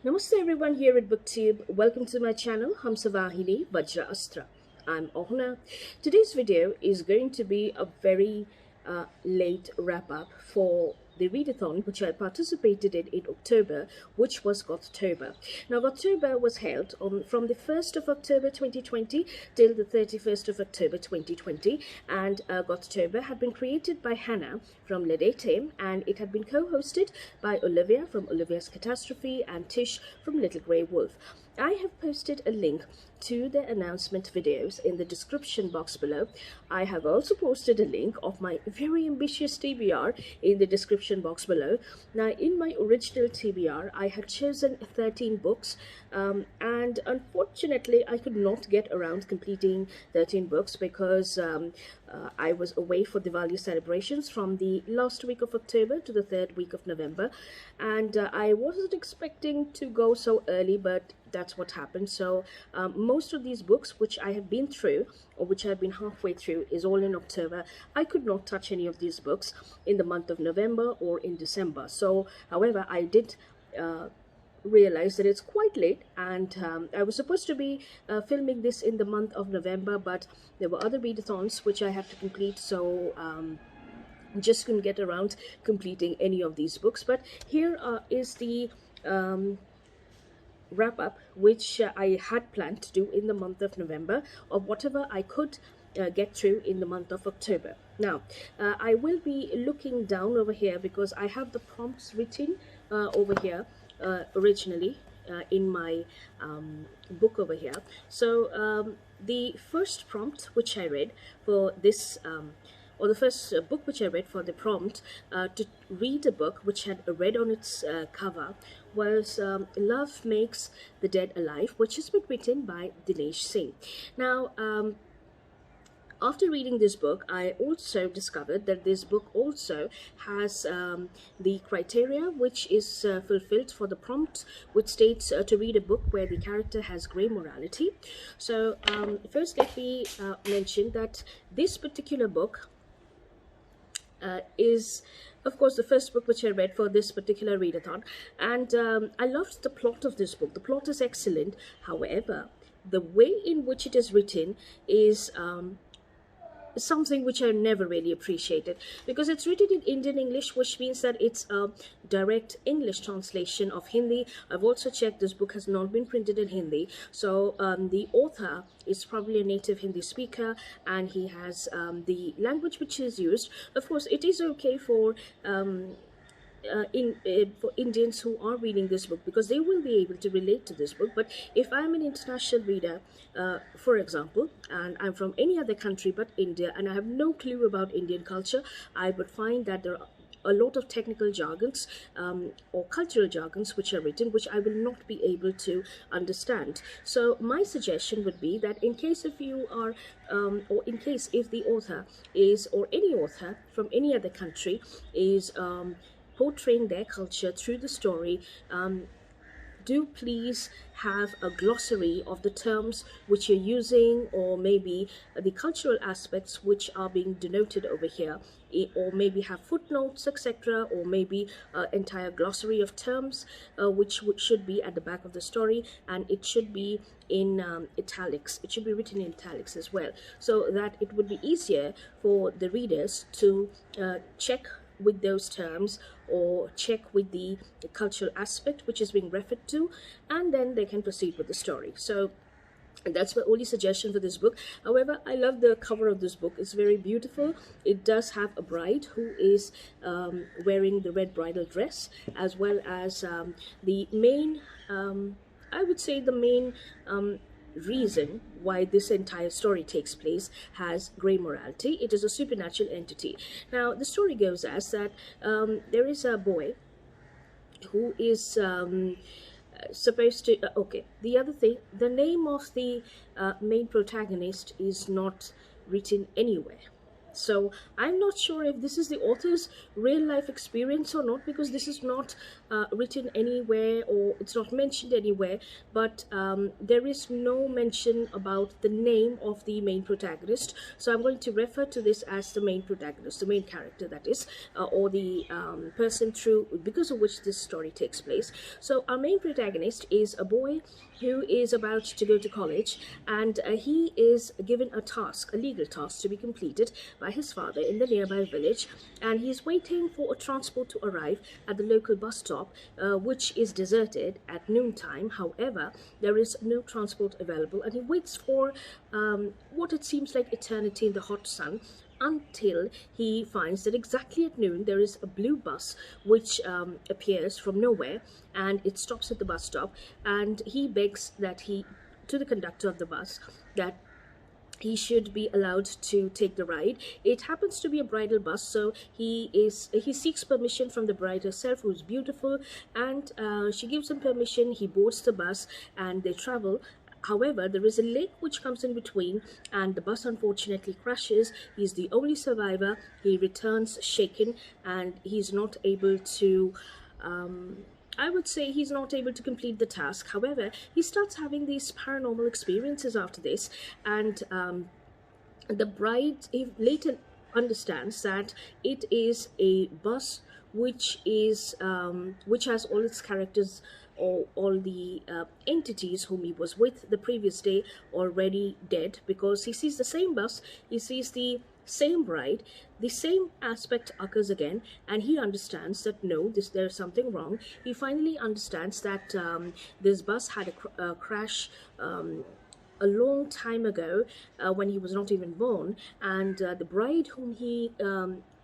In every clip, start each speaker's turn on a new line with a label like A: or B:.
A: Namaste everyone here at Booktube. Welcome to my channel Hamsavahini Vajra Astra. I'm Ohna. Today's video is going to be a very late wrap up for the readathon which I participated in October, which was Gothtober. Now Gothtober was held from the 1st of October 2020 till the 31st of October 2020, and Gothtober had been created by Hannah from LadetteM, and it had been co-hosted by Olivia from Olivia's Catastrophe and Tish from Little Grey Wolf. I have posted a link to the announcement videos in the description box below. I have also posted a link of my very ambitious TBR in the description box below. Now, in my original TBR, I had chosen 13 books, and unfortunately, I could not get around completing 13 books because I was away for Diwali celebrations from the last week of October to the third week of November, and I wasn't expecting to go so early, but that's what happened. So most of these books which I have been through, or which I've been halfway through, is all in October. I could not touch any of these books in the month of November or in December. So however, I did realize that it's quite late, and I was supposed to be filming this in the month of November, but there were other readathons which I have to complete, so just couldn't get around completing any of these books. But here is the wrap up which I had planned to do in the month of November, of whatever I could get through in the month of October. Now I will be looking down over here because I have the prompts written over here originally in my book over here. So the first prompt which I read for this or the first book which I read for the prompt to read a book which had read on its cover was Love Makes the Dead Alive, which has been written by Dinesh Singh. Now after reading this book, I also discovered that this book also has the criteria which is fulfilled for the prompt, which states to read a book where the character has grey morality. So first let me mention that this particular book is of course the first book which I read for this particular readathon, and I loved the plot of this book. The plot is excellent. However, the way in which it is written is something which I never really appreciated, because it's written in Indian English, which means that it's a direct English translation of Hindi. I've also checked this book has not been printed in Hindi, so the author is probably a native Hindi speaker, and he has the language which is used. Of course, it is okay for for Indians who are reading this book, because they will be able to relate to this book. But if I'm an international reader, for example, and I'm from any other country but India, and I have no clue about Indian culture, I would find that there are a lot of technical jargons or cultural jargons which are written, which I will not be able to understand. So my suggestion would be that in case if you are or in case if the author is, or any author from any other country is portraying their culture through the story, do please have a glossary of the terms which you're using, or maybe the cultural aspects which are being denoted over here, or maybe have footnotes, etc., or maybe an entire glossary of terms which should be at the back of the story, and it should be in italics. It should be written in italics as well, so that it would be easier for the readers to check with those terms, or check with the cultural aspect which is being referred to, and then they can proceed with the story. So that's my only suggestion for this book. However, I love the cover of this book. It's very beautiful. It does have a bride who is wearing the red bridal dress, as well as the main I would say the main reason why this entire story takes place has grey morality. It is a supernatural entity. Now the story goes as that there is a boy who is supposed to okay, the other thing, the name of the main protagonist is not written anywhere. So I'm not sure if this is the author's real life experience or not, because this is not written anywhere, or it's not mentioned anywhere. But there is no mention about the name of the main protagonist, so I'm going to refer to this as the main protagonist, the main character, that is, or the person through because of which this story takes place. So our main protagonist is a boy who is about to go to college, and he is given a task, a legal task, to be completed by his father in the nearby village, and he's waiting for a transport to arrive at the local bus stop, which is deserted at noontime. However, there is no transport available, and he waits for what it seems like eternity in the hot sun, until he finds that exactly at noon there is a blue bus which appears from nowhere, and it stops at the bus stop, and he begs to the conductor of the bus that he should be allowed to take the ride. It happens to be a bridal bus, so he seeks permission from the bride herself, who's beautiful, and she gives him permission. He boards the bus and they travel. However, there is a lake which comes in between, and the bus unfortunately crashes. He's the only survivor. He returns shaken, and he's not able to I would say he's not able to complete the task. However, he starts having these paranormal experiences after this, and the bride later understands that it is a bus which has all its characters, or all the entities whom he was with the previous day already dead, because he sees the same bus, he sees the same bride, the same aspect occurs again, and he understands that no, there's something wrong. He finally understands that this bus had a crash a long time ago, when he was not even born, and the bride whom he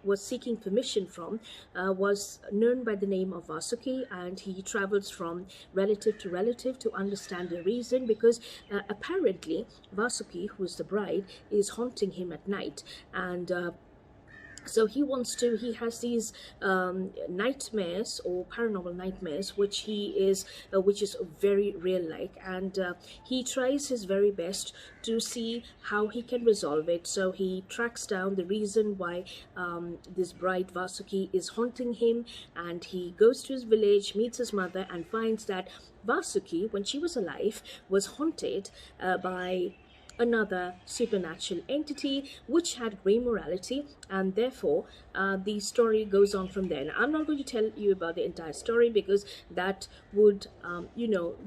A: was seeking permission from was known by the name of Vasuki, and he travels from relative to relative to understand the reason, because apparently Vasuki, who is the bride, is haunting him at night, and so he has these nightmares, or paranormal nightmares, which is very real like, and he tries his very best to see how he can resolve it. So he tracks down the reason why this bride Vasuki is haunting him, and he goes to his village, meets his mother, and finds that Vasuki, when she was alive, was haunted by another supernatural entity which had grey morality, and therefore the story goes on from there. Now, I'm not going to tell you about the entire story, because that would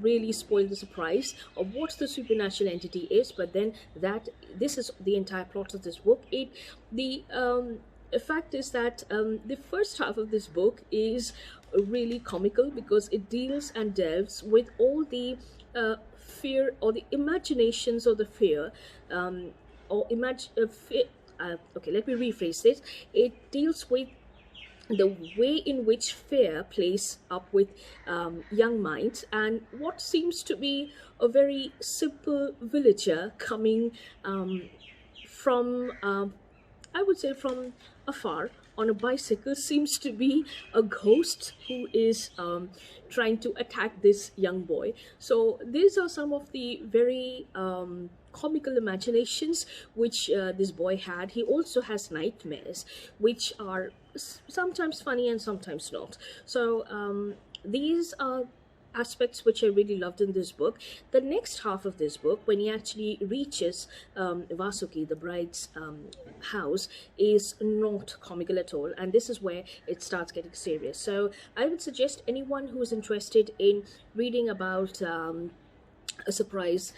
A: really spoil the surprise of what the supernatural entity is, but then this is the entire plot of this book. The fact is that the first half of this book is really comical, because it deals and delves with all the fear, or the imaginations of the fear, okay, let me rephrase this. It deals with the way in which fear plays up with young minds, and what seems to be a very simple villager coming from I would say from afar on a bicycle seems to be a ghost who is trying to attack this young boy. So these are some of the very comical imaginations which this boy had. He also has nightmares, which are sometimes funny and sometimes not. So these are aspects which I really loved in this book. The next half of this book, when he actually reaches Vasuki, the bride's house, is not comical at all, and this is where it starts getting serious. So I would suggest anyone who is interested in reading about a surprise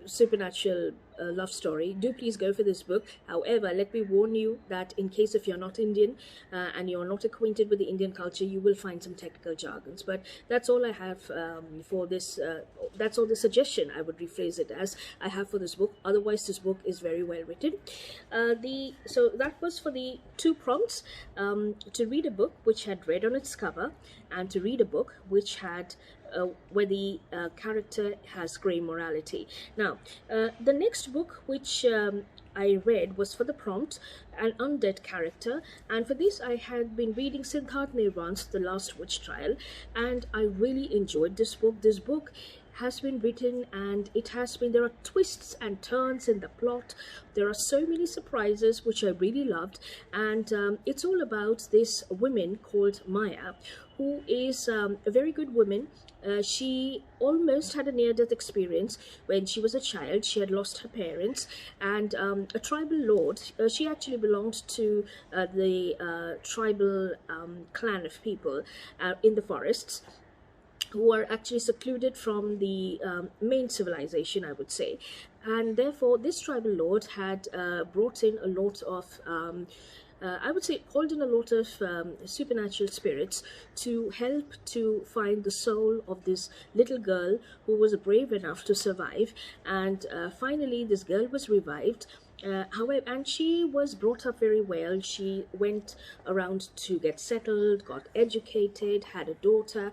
A: supernatural love story, do please go for this book. However, let me warn you that in case if you're not Indian and you're not acquainted with the Indian culture, you will find some technical jargons. But that's all I have for this. That's all the suggestion, I would rephrase it as, I have for this book. Otherwise, this book is very well written. So that was for the 2 prompts: to read a book which had red on its cover, and to read a book which had where the character has grey morality. Now, the next book which I read was for the prompt, an undead character, and for this I had been reading Siddharth Nirvan's The Last Witch Trial, and I really enjoyed this book. This book has been written, and it has been, there are twists and turns in the plot. There are so many surprises which I really loved, and it's all about this woman called Maya, who is a very good woman. She almost had a near-death experience when she was a child. She had lost her parents, and a tribal lord, she actually belonged to the tribal clan of people in the forests, who are actually secluded from the main civilization, I would say. And therefore, this tribal lord had brought in a lot of I would say called in a lot of supernatural spirits to help to find the soul of this little girl who was brave enough to survive. And finally, this girl was revived. However, and she was brought up very well. She went around to get settled, got educated, had a daughter.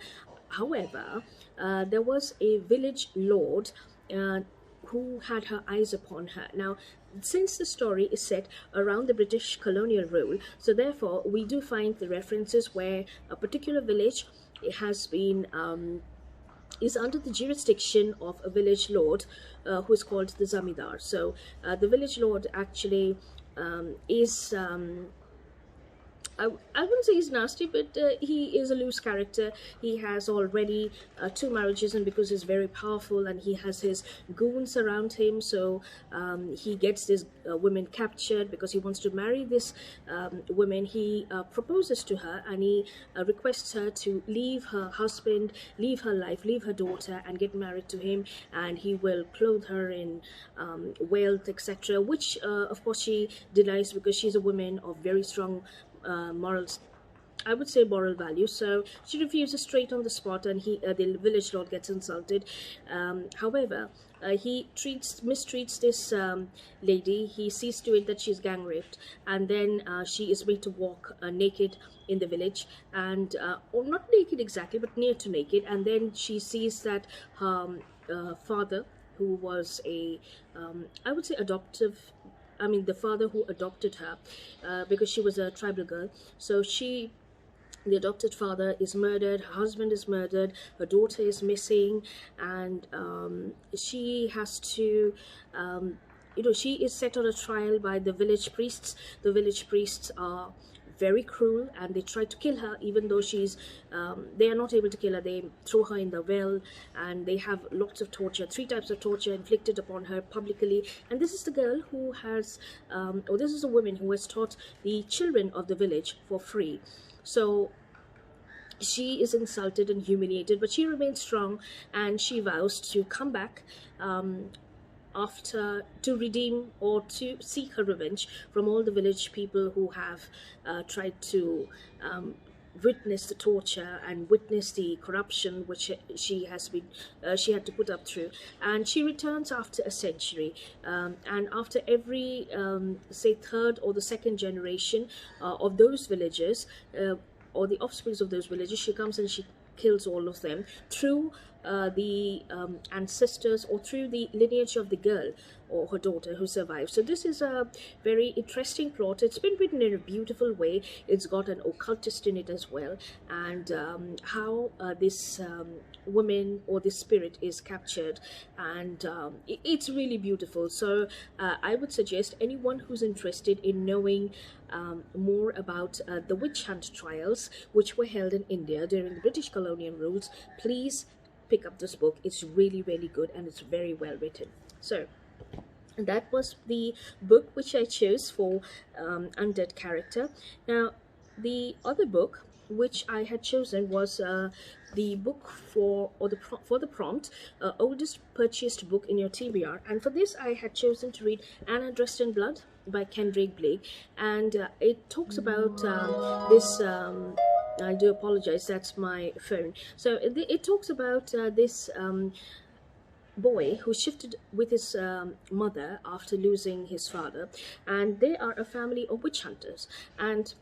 A: However, there was a village lord who had her eyes upon her. Now, since the story is set around the British colonial rule, so therefore we do find the references where a particular village has been is under the jurisdiction of a village lord who is called the Zamidar. So the village lord actually is I wouldn't say he's nasty, but he is a loose character. He has already 2 marriages, and because he's very powerful and he has his goons around him, so he gets this woman captured because he wants to marry this woman. He proposes to her, and he requests her to leave her husband, leave her life, leave her daughter, and get married to him, and he will clothe her in wealth, etc., which of course she denies because she's a woman of very strong morals, I would say moral values. So she refuses straight on the spot, and the village lord gets insulted. However, he mistreats this lady. He sees to it that she's gang raped, and then she is made to walk naked in the village, and or not naked exactly, but near to naked. And then she sees that her father, who was a I would say adoptive, I mean the father who adopted her, because she was a tribal girl. So the adopted father is murdered, her husband is murdered, her daughter is missing, and she has to, she is set on a trial by the village priests. The village priests are very cruel, and they try to kill her, even though they are not able to kill her. They throw her in the well, and they have lots of torture, 3 types of torture inflicted upon her publicly. And this is the girl who has or this is a woman who has taught the children of the village for free. So she is insulted and humiliated, but she remains strong, and she vows to come back after, to redeem or to seek her revenge from all the village people who have tried to witness the torture and witness the corruption which she had to put up through. And she returns after a century, and after every say 3rd or the 2nd generation of those villages, or the offspring of those villages, she comes and she kills all of them through the ancestors, or through the lineage of the girl or her daughter who survived. So this is a very interesting plot. It's been written in a beautiful way. It's got an occultist in it as well, and how this woman or this spirit is captured, and it's really beautiful. So I would suggest anyone who's interested in knowing more about the witch hunt trials which were held in India during the British colonial rules, please pick up this book. It's really, really good, and it's very well written. So that was the book which I chose for undead character. Now, the other book which I had chosen was the book for the prompt, oldest purchased book in your TBR. And for this, I had chosen to read Anna Dressed in Blood by Kendrick Blake, and it talks about this. I do apologize, that's my phone. So it talks about this boy who shifted with his mother after losing his father, and they are a family of witch hunters, and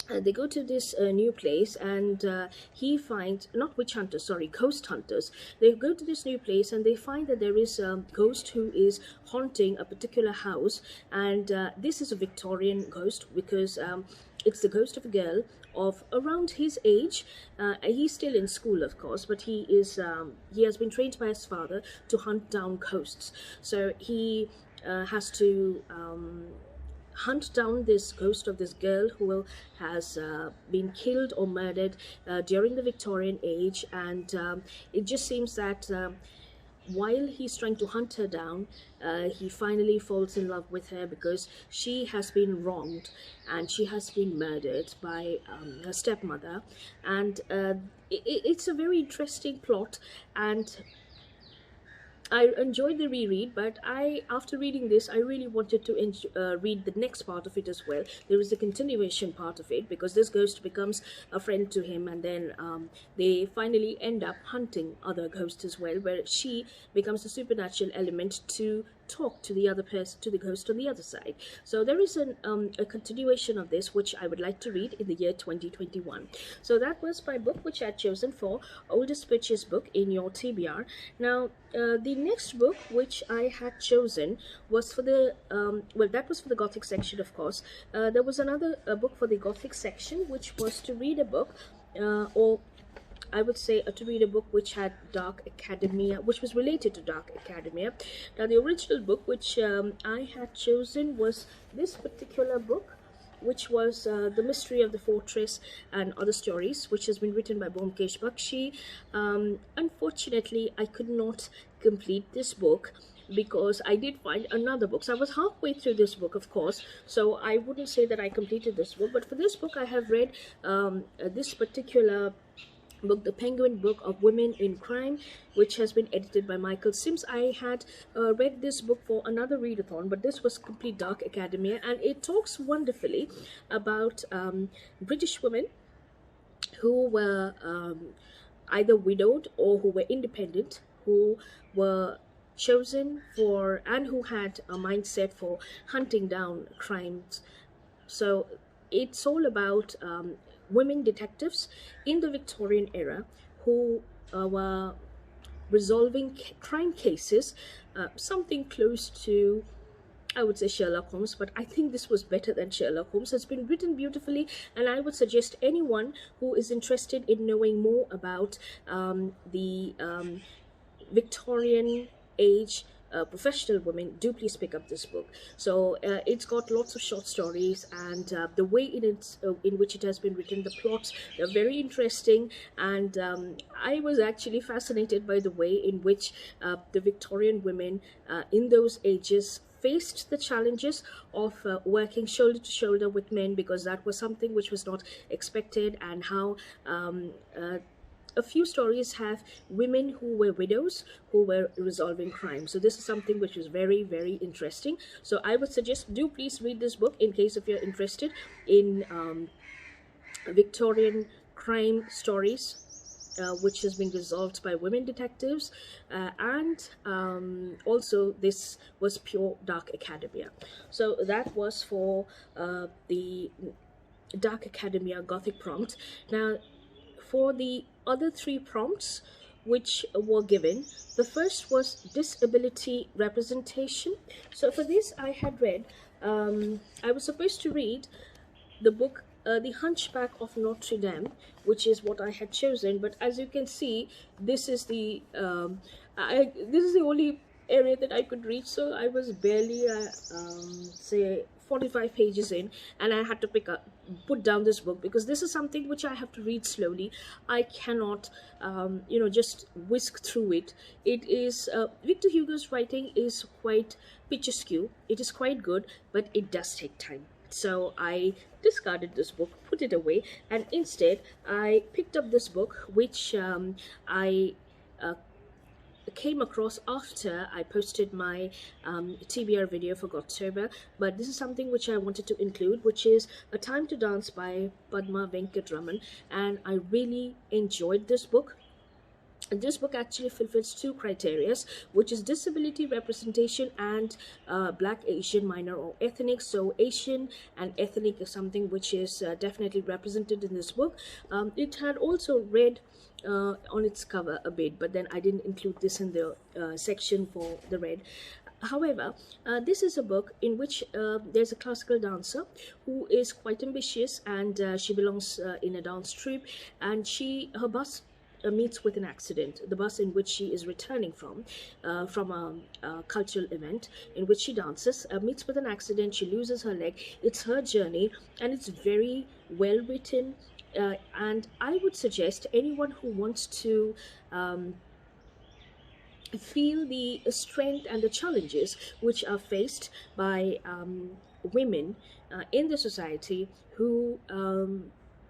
A: they go to this new place, and he finds, not witch hunters, sorry, ghost hunters. They go to this new place, and they find that there is a ghost who is haunting a particular house, and this is a Victorian ghost, because it's the ghost of a girl of around his age. He's still in school, of course, but he has been trained by his father to hunt down ghosts. So he has to hunt down this ghost of this girl who has been killed or murdered during the Victorian age, and it just seems that while he's trying to hunt her down, he finally falls in love with her because she has been wronged and she has been murdered by her stepmother. And it's a very interesting plot, and I enjoyed the reread, but after reading this, I really wanted to read the next part of it as well. There is a continuation part of it, because this ghost becomes a friend to him, and then they finally end up hunting other ghosts as well, where she becomes a supernatural element to talk to the other person, to the ghost on the other side. So there is a continuation of this, which I would like to read in the year 2021. So that was my book, which I had chosen for oldest purchased book in your TBR. Now, the next book which I had chosen was for the well, that was for the Gothic section, of course. There was another book for the Gothic section, which was to read a book, or I would say to read a book which had dark academia, which was related to dark academia. Now, the original book which I had chosen was this particular book, which was The Mystery of the Fortress and Other Stories, which has been written by Bomkesh Bakshi. Unfortunately, I could not complete this book because I did find another book. So I was halfway through this book, of course, so I wouldn't say that I completed this book. But for this book, I have read this particular book, The Penguin Book of Women in Crime, which has been edited by Michael Sims. I had read this book for another readathon, but this was complete dark academia, and it talks wonderfully about British women who were either widowed or who were independent, who were chosen for and who had a mindset for hunting down crimes. So it's all about women detectives in the Victorian era who were resolving crime cases, something close to, I would say, Sherlock Holmes, but I think this was better than Sherlock Holmes. It's been written beautifully, and I would suggest anyone who is interested in knowing more about the Victorian age professional women, do please pick up this book. So it's got lots of short stories, and the way in which it has been written, the plots are very interesting, and I was actually fascinated by the way in which the Victorian women in those ages faced the challenges of working shoulder to shoulder with men, because that was something which was not expected, and how a few stories have women who were widows who were resolving crime. So this is something which is very, very interesting. So I would suggest, do please read this book in case if you're interested in Victorian crime stories, which has been resolved by women detectives, and also this was pure dark academia. So that was for the dark academia Gothic prompt. Now, for the other three prompts which were given, the first was disability representation. So for this, I had read, I was supposed to read the book The Hunchback of Notre Dame, which is what I had chosen, but as you can see, this is the only area that I could reach. So I was barely say 45 pages in, and I had to put down this book, because this is something which I have to read slowly. I cannot just whisk through it. It is Victor Hugo's writing is quite picturesque, it is quite good, but it does take time. So I discarded this book, put it away, and instead I picked up this book, which I came across after I posted my TBR video for Gothtober. But this is something which I wanted to include, which is A Time to Dance by Padma Venkatraman, and I really enjoyed this book. And this book actually fulfills two criteria, which is disability representation and Black, Asian, minor or ethnic. So Asian and ethnic is something which is definitely represented in this book. It had also red on its cover a bit, but then I didn't include this in the section for the red. However, this is a book in which there's a classical dancer who is quite ambitious, and she belongs in a dance troupe, and her bus meets with an accident. The bus in which she is returning from a cultural event in which she dances, meets with an accident. She loses her leg. It's her journey, and it's very well written. And I would suggest anyone who wants to feel the strength and the challenges which are faced by women in the society who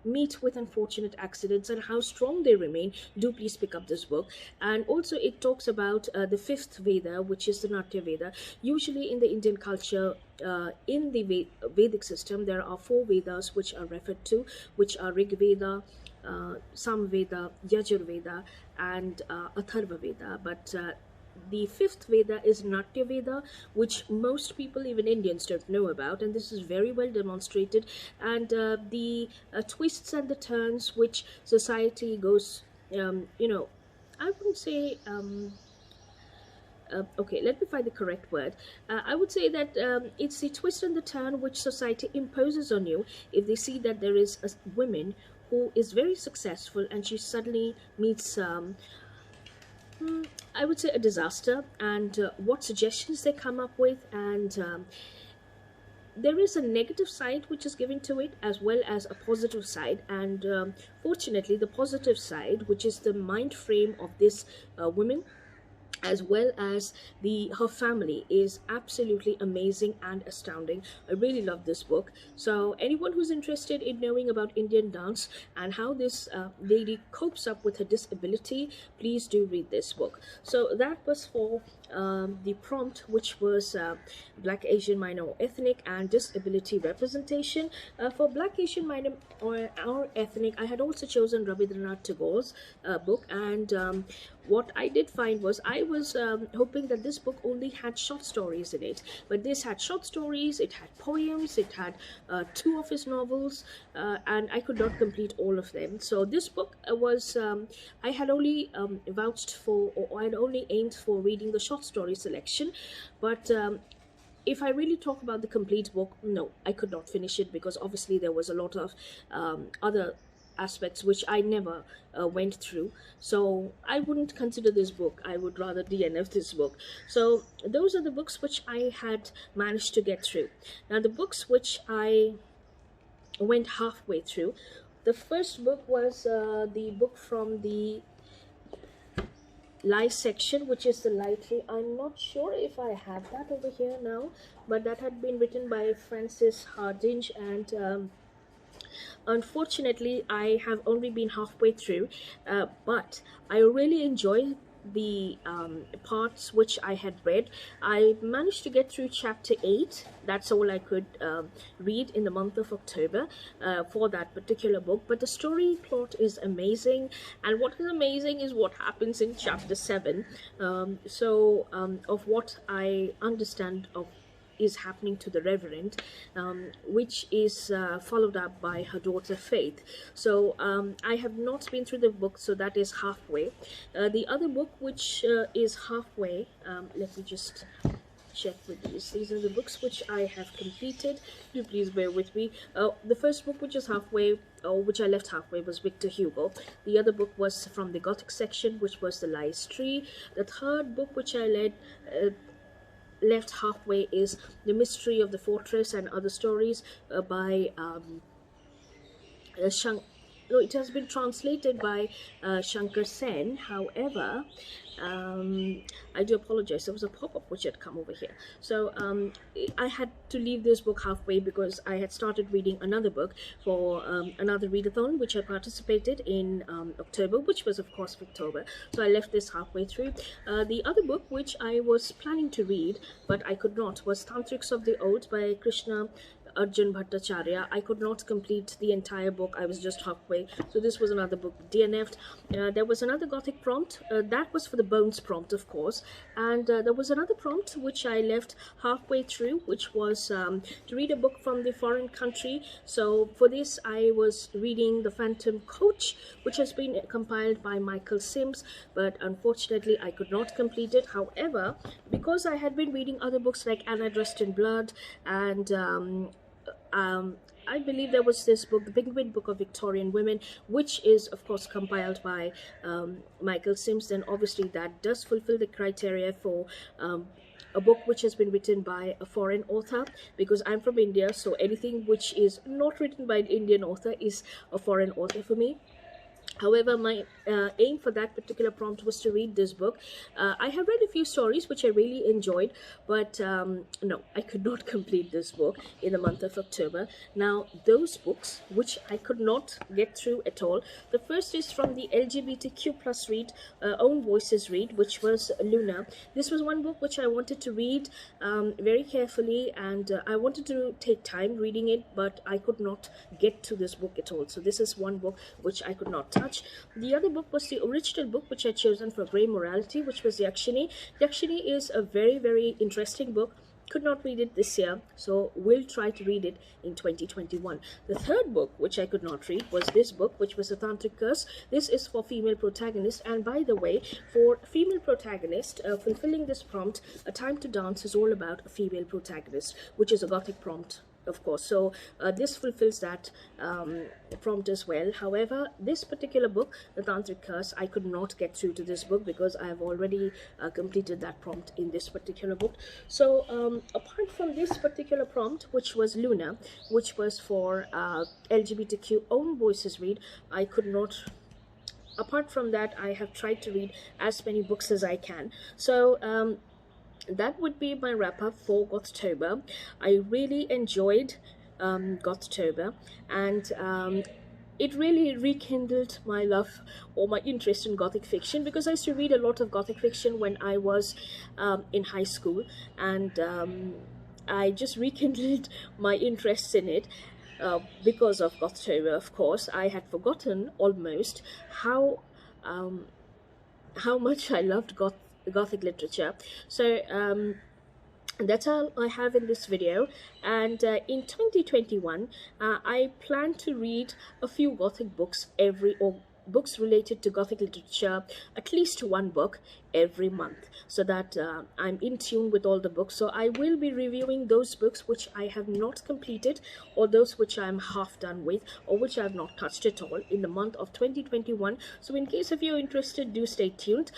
A: meet with unfortunate accidents and how strong they remain, do please pick up this book. And also it talks about the fifth Veda, which is the Natya Veda. Usually in the Indian culture, in the Vedic system, there are four Vedas which are referred to, which are Rig Veda, Samveda, Yajurveda, and Atharva Veda. But the fifth Veda is Natya Veda, which most people, even Indians, don't know about, and this is very well demonstrated. And the twists and the turns which society goes, I wouldn't say. Okay, let me find the correct word. I would say that it's the twist and the turn which society imposes on you if they see that there is a woman who is very successful and she suddenly meets I would say a disaster, and what suggestions they come up with. And there is a negative side which is given to it, as well as a positive side. And fortunately, the positive side, which is the mind frame of this woman, as well as her family, is absolutely amazing and astounding. I really love this book. So anyone who's interested in knowing about Indian dance and how this lady copes up with her disability, please do read this book. So that was for the prompt, which was Black, Asian, minor or ethnic, and disability representation. For Black, Asian, minor or ethnic, I had also chosen Rabindranath Tagore's book. And what I did find was, I was hoping that this book only had short stories in it, but this had short stories, it had poems, it had two of his novels, and I could not complete all of them. So this book was, I had only vouched for, or I had only aimed for reading the short story selection, but if I really talk about the complete book, no, I could not finish it, because obviously there was a lot of other aspects which I never went through. So I wouldn't consider this book. I would rather DNF this book. So those are the books which I had managed to get through. Now the books which I went halfway through, the first book was the book from the lie section, which is the lie tree. I'm not sure if I have that over here now, but that had been written by Francis Hardinge, and unfortunately I have only been halfway through, but I really enjoy the parts which I had read. I managed to get through chapter 8. That's all I could read in the month of October for that particular book, but the story plot is amazing, and what is amazing is what happens in chapter 7. Of what I understand of is happening to the Reverend, which is followed up by her daughter Faith. So I have not been through the book, so that is halfway. The other book which is halfway, let me just check with these. These are the books which I have completed. Do please bear with me. The first book which is halfway, or which I left halfway, was Victor Hugo. The other book was from the Gothic section, which was The Lies Tree. The third book which I left halfway is The Mystery of the Fortress and Other Stories by it has been translated by Shankar Sen. However, I do apologize, there was a pop-up which had come over here. So I had to leave this book halfway because I had started reading another book for another readathon which I participated in October, which was of course Gothtober. So I left this halfway through. The other book which I was planning to read but I could not was Tantrics of the Old by Krishna Arjun Bhattacharya. I could not complete the entire book. I was just halfway. So this was another book DNF'd. There was another Gothic prompt. That was for the Bones prompt, of course. And there was another prompt which I left halfway through, which was to read a book from the foreign country. So for this, I was reading The Phantom Coach, which has been compiled by Michael Sims, but unfortunately I could not complete it. However, because I had been reading other books like Anna Dressed in Blood, and I believe there was this book, The Penguin Book of Victorian Women, which is of course compiled by Michael Sims, then obviously that does fulfill the criteria for a book which has been written by a foreign author, because I'm from India, so anything which is not written by an Indian author is a foreign author for me. However, my aim for that particular prompt was to read this book. I have read a few stories which I really enjoyed, but no, I could not complete this book in the month of October. Now, those books which I could not get through at all, the first is from the LGBTQ plus read, Own Voices read, which was Luna. This was one book which I wanted to read very carefully, and I wanted to take time reading it, but I could not get to this book at all. So this is one book which I could not touch. The other book was the original book which I chosen for Grey Morality, which was Yakshini. Yakshini is a very, very interesting book. Could not read it this year, so will try to read it in 2021. The third book which I could not read was this book, which was A Tantric Curse. This is for female protagonist, and by the way, for female protagonist, fulfilling this prompt, A Time to Dance is all about a female protagonist, which is a Gothic prompt, of course. So this fulfills that prompt as well. However, this particular book, The Tantric Curse, I could not get through to this book because I have already completed that prompt in this particular book. So apart from this particular prompt, which was Luna, which was for LGBTQ Own Voices read, I could not. Apart from that, I have tried to read as many books as I can. So that would be my wrap up for Gothtober. I really enjoyed Gothtober, and it really rekindled my love or my interest in Gothic fiction, because I used to read a lot of Gothic fiction when I was in high school, and I just rekindled my interest in it. Because of Gothtober, of course. I had forgotten almost how much I loved Gothic literature. So that's all I have in this video, and in 2021 I plan to read a few Gothic books books related to Gothic literature, at least one book every month, so that I'm in tune with all the books. So I will be reviewing those books which I have not completed, or those which I'm half done with, or which I have not touched at all in the month of 2021. So in case if you're interested, do stay tuned.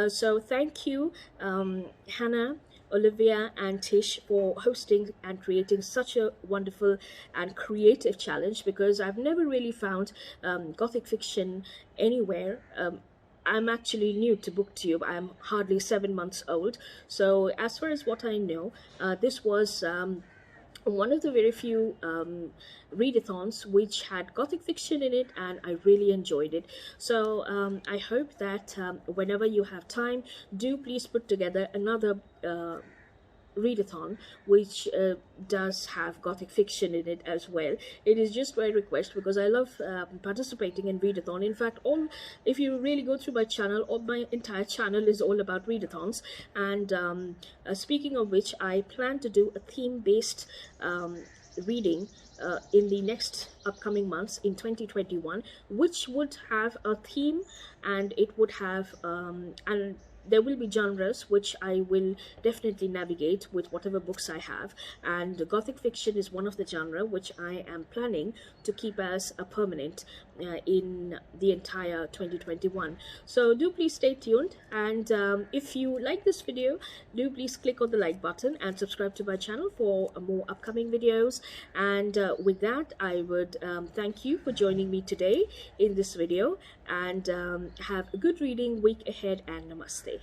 A: So thank you, Hannah, Olivia and Tish, for hosting and creating such a wonderful and creative challenge, because I've never really found Gothic fiction anywhere. I'm actually new to booktube. I'm hardly 7 months old, so as far as what I know, this was one of the very few readathons which had Gothic fiction in it, and I really enjoyed it. So I hope that whenever you have time, do please put together another readathon which does have Gothic fiction in it as well. It is just my request, because I love participating in readathon. In fact, if you really go through my channel, my entire channel is all about readathons. And speaking of which, I plan to do a theme-based reading in the next upcoming months in 2021, which would have a theme, and it would have and there will be genres which I will definitely navigate with whatever books I have, and Gothic fiction is one of the genre which I am planning to keep as a permanent in the entire 2021. So do please stay tuned, and if you like this video, do please click on the like button and subscribe to my channel for more upcoming videos. And with that, I would thank you for joining me today in this video, and have a good reading week ahead, and namaste.